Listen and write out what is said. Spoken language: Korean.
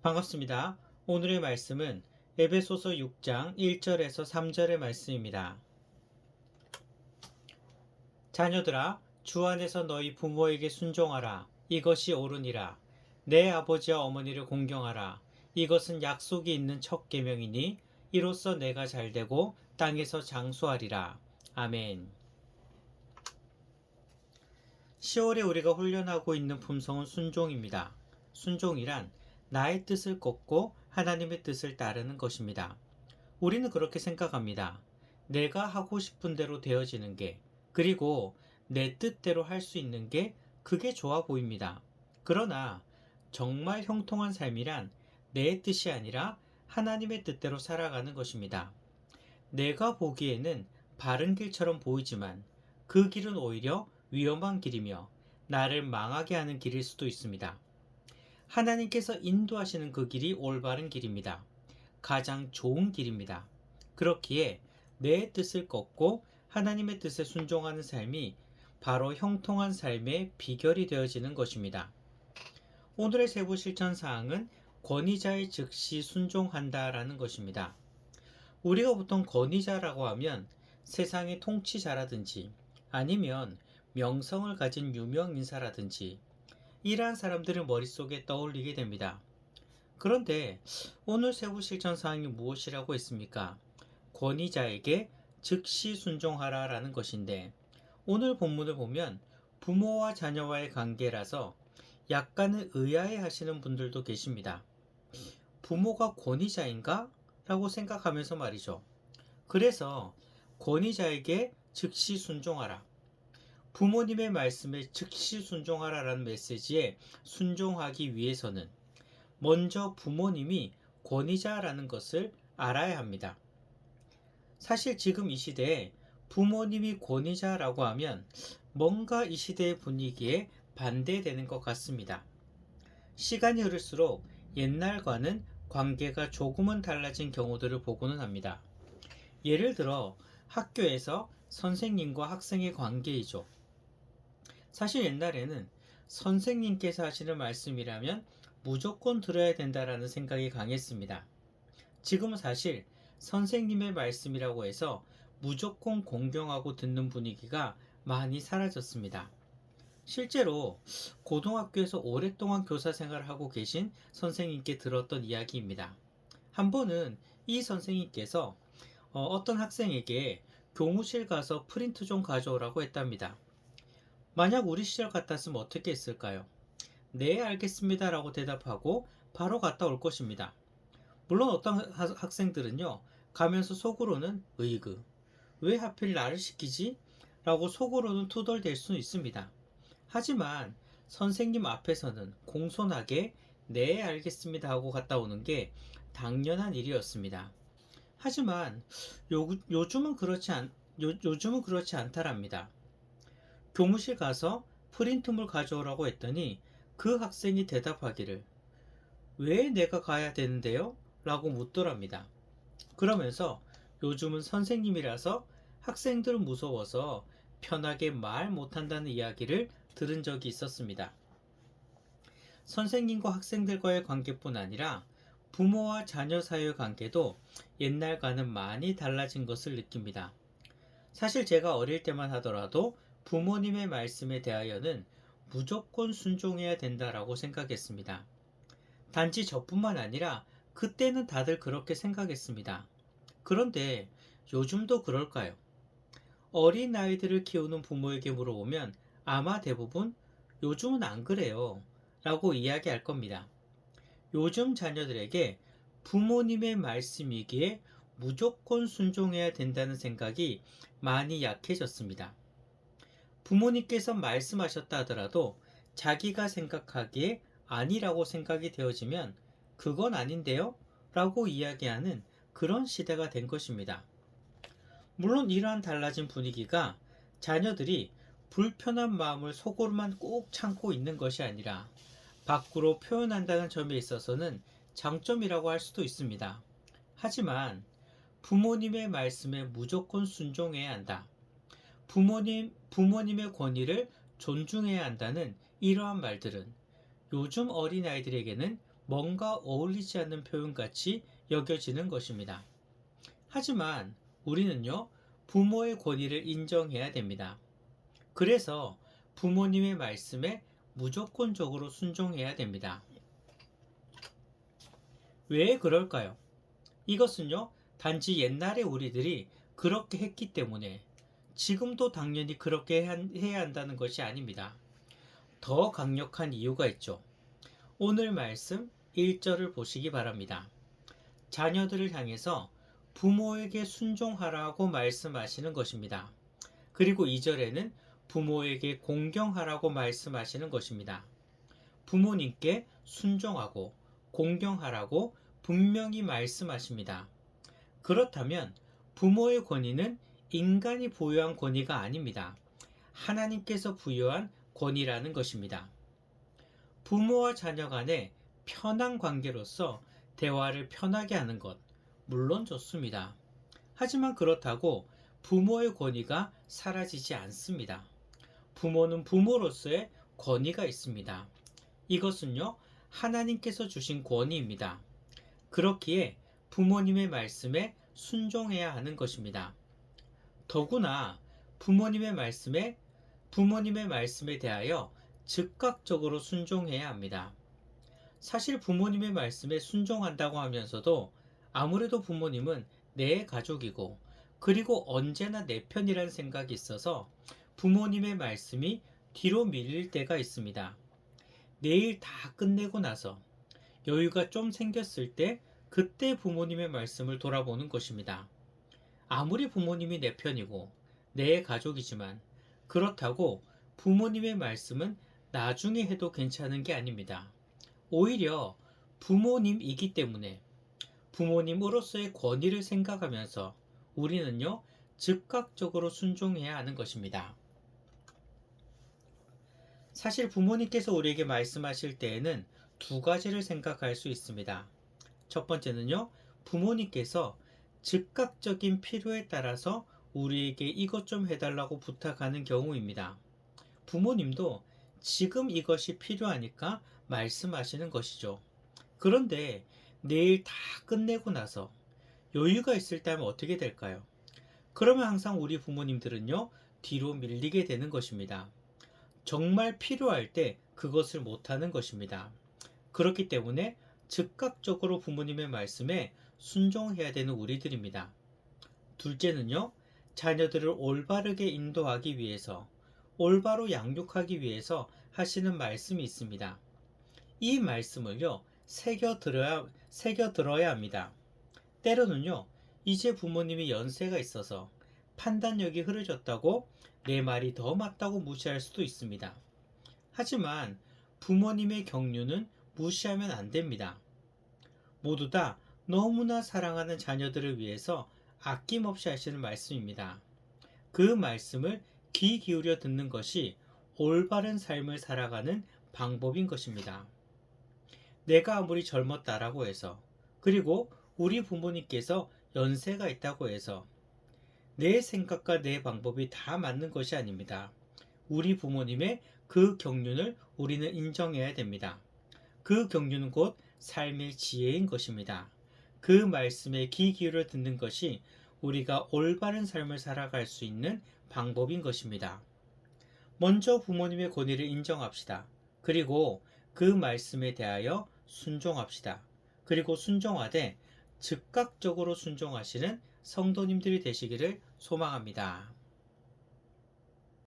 반갑습니다. 오늘의 말씀은 에베소서 6장 1절에서 3절의 말씀입니다. 자녀들아, 주 안에서 너희 부모에게 순종하라. 이것이 옳으니라. 내 아버지와 어머니를 공경하라. 이것은 약속이 있는 첫 계명이니 이로써 내가 잘되고 땅에서 장수하리라. 아멘. 10월에 우리가 훈련하고 있는 품성은 순종입니다. 순종이란 나의 뜻을 꺾고 하나님의 뜻을 따르는 것입니다. 우리는 그렇게 생각합니다. 내가 하고 싶은 대로 되어지는 게, 그리고 내 뜻대로 할 수 있는 게 그게 좋아 보입니다. 그러나 정말 형통한 삶이란 내 뜻이 아니라 하나님의 뜻대로 살아가는 것입니다. 내가 보기에는 바른 길처럼 보이지만 그 길은 오히려 위험한 길이며 나를 망하게 하는 길일 수도 있습니다. 하나님께서 인도하시는 그 길이 올바른 길입니다. 가장 좋은 길입니다. 그렇기에 내 뜻을 꺾고 하나님의 뜻에 순종하는 삶이 바로 형통한 삶의 비결이 되어지는 것입니다. 오늘의 세부 실천 사항은 권위자의 즉시 순종한다라는 것입니다. 우리가 보통 권위자라고 하면 세상의 통치자라든지 아니면 명성을 가진 유명 인사라든지 이러한 사람들을 머릿속에 떠올리게 됩니다. 그런데 오늘 세부 실천 사항이 무엇이라고 했습니까? 권위자에게 즉시 순종하라 라는 것인데, 오늘 본문을 보면 부모와 자녀와의 관계라서 약간은 의아해 하시는 분들도 계십니다. 부모가 권위자인가? 라고 생각하면서 말이죠. 그래서 권위자에게 즉시 순종하라. 부모님의 말씀에 즉시 순종하라라는 메시지에 순종하기 위해서는 먼저 부모님이 권위자라는 것을 알아야 합니다. 사실 지금 이 시대에 부모님이 권위자라고 하면 뭔가 이 시대의 분위기에 반대되는 것 같습니다. 시간이 흐를수록 옛날과는 관계가 조금은 달라진 경우들을 보고는 합니다. 예를 들어 학교에서 선생님과 학생의 관계이죠. 사실 옛날에는 선생님께서 하시는 말씀이라면 무조건 들어야 된다라는 생각이 강했습니다. 지금은 사실 선생님의 말씀이라고 해서 무조건 공경하고 듣는 분위기가 많이 사라졌습니다. 실제로 고등학교에서 오랫동안 교사 생활을 하고 계신 선생님께 들었던 이야기입니다. 한 번은 이 선생님께서 어떤 학생에게 교무실 가서 프린트 좀 가져오라고 했답니다. 만약 우리 시절 같았으면 어떻게 했을까요? 네, 알겠습니다 라고 대답하고 바로 갔다 올 것입니다. 물론 어떤 학생들은요, 가면서 속으로는 으이그, 왜 하필 나를 시키지? 라고 속으로는 투덜댈 수는 있습니다. 하지만 선생님 앞에서는 공손하게 네, 알겠습니다 하고 갔다 오는 게 당연한 일이었습니다. 하지만 요즘은 그렇지 않다랍니다. 교무실 가서 프린트물 가져오라고 했더니 그 학생이 대답하기를 왜 내가 가야 되는데요? 라고 묻더랍니다. 그러면서 요즘은 선생님이라서 학생들은 무서워서 편하게 말 못한다는 이야기를 들은 적이 있었습니다. 선생님과 학생들과의 관계뿐 아니라 부모와 자녀 사이의 관계도 옛날과는 많이 달라진 것을 느낍니다. 사실 제가 어릴 때만 하더라도 부모님의 말씀에 대하여는 무조건 순종해야 된다라고 생각했습니다. 단지 저뿐만 아니라 그때는 다들 그렇게 생각했습니다. 그런데 요즘도 그럴까요? 어린 아이들을 키우는 부모에게 물어보면 아마 대부분 요즘은 안 그래요 라고 이야기할 겁니다. 요즘 자녀들에게 부모님의 말씀이기에 무조건 순종해야 된다는 생각이 많이 약해졌습니다. 부모님께서 말씀하셨다 하더라도 자기가 생각하기에 아니라고 생각이 되어지면 그건 아닌데요? 라고 이야기하는 그런 시대가 된 것입니다. 물론 이러한 달라진 분위기가 자녀들이 불편한 마음을 속으로만 꼭 참고 있는 것이 아니라 밖으로 표현한다는 점에 있어서는 장점이라고 할 수도 있습니다. 하지만 부모님의 말씀에 무조건 순종해야 한다. 부모님의 권위를 존중해야 한다는 이러한 말들은 요즘 어린아이들에게는 뭔가 어울리지 않는 표현같이 여겨지는 것입니다. 하지만 우리는요, 부모의 권위를 인정해야 됩니다. 그래서 부모님의 말씀에 무조건적으로 순종해야 됩니다. 왜 그럴까요? 이것은요, 단지 옛날에 우리들이 그렇게 했기 때문에 지금도 당연히 그렇게 해야 한다는 것이 아닙니다. 더 강력한 이유가 있죠. 오늘 말씀 1절을 보시기 바랍니다. 자녀들을 향해서 부모에게 순종하라고 말씀하시는 것입니다. 그리고 2절에는 부모에게 공경하라고 말씀하시는 것입니다. 부모님께 순종하고 공경하라고 분명히 말씀하십니다. 그렇다면 부모의 권위는 인간이 부여한 권위가 아닙니다. 하나님께서 부여한 권위라는 것입니다. 부모와 자녀 간의 편한 관계로서 대화를 편하게 하는 것, 물론 좋습니다. 하지만 그렇다고 부모의 권위가 사라지지 않습니다. 부모는 부모로서의 권위가 있습니다. 이것은요, 하나님께서 주신 권위입니다. 그렇기에 부모님의 말씀에 순종해야 하는 것입니다. 더구나 부모님의 말씀에 대하여 즉각적으로 순종해야 합니다. 사실 부모님의 말씀에 순종한다고 하면서도 아무래도 부모님은 내 가족이고 그리고 언제나 내 편이라는 생각이 있어서 부모님의 말씀이 뒤로 밀릴 때가 있습니다. 내일 다 끝내고 나서 여유가 좀 생겼을 때 그때 부모님의 말씀을 돌아보는 것입니다. 아무리 부모님이 내 편이고 내 가족이지만 그렇다고 부모님의 말씀은 나중에 해도 괜찮은 게 아닙니다. 오히려 부모님이기 때문에 부모님으로서의 권위를 생각하면서 우리는요, 즉각적으로 순종해야 하는 것입니다. 사실 부모님께서 우리에게 말씀하실 때에는 두 가지를 생각할 수 있습니다. 첫 번째는요, 부모님께서 즉각적인 필요에 따라서 우리에게 이것 좀 해달라고 부탁하는 경우입니다. 부모님도 지금 이것이 필요하니까 말씀하시는 것이죠. 그런데 내일 다 끝내고 나서 여유가 있을 때 하면 어떻게 될까요? 그러면 항상 우리 부모님들은요, 뒤로 밀리게 되는 것입니다. 정말 필요할 때 그것을 못하는 것입니다. 그렇기 때문에 즉각적으로 부모님의 말씀에 순종해야 되는 우리들입니다. 둘째는요, 자녀들을 올바르게 인도하기 위해서, 올바로 양육하기 위해서 하시는 말씀이 있습니다. 이 말씀을요, 새겨 들어야 합니다. 때로는요, 이제 부모님이 연세가 있어서 판단력이 흐려졌다고 내 말이 더 맞다고 무시할 수도 있습니다. 하지만 부모님의 격려는 무시하면 안 됩니다. 모두 다 너무나 사랑하는 자녀들을 위해서 아낌없이 하시는 말씀입니다. 그 말씀을 귀 기울여 듣는 것이 올바른 삶을 살아가는 방법인 것입니다. 내가 아무리 젊었다라고 해서, 그리고 우리 부모님께서 연세가 있다고 해서 내 생각과 내 방법이 다 맞는 것이 아닙니다. 우리 부모님의 그 경륜을 우리는 인정해야 됩니다. 그 경륜은 곧 삶의 지혜인 것입니다. 그 말씀에 귀 기울여 듣는 것이 우리가 올바른 삶을 살아갈 수 있는 방법인 것입니다. 먼저 부모님의 권위를 인정합시다. 그리고 그 말씀에 대하여 순종합시다. 그리고 순종하되 즉각적으로 순종하시는 성도님들이 되시기를 소망합니다.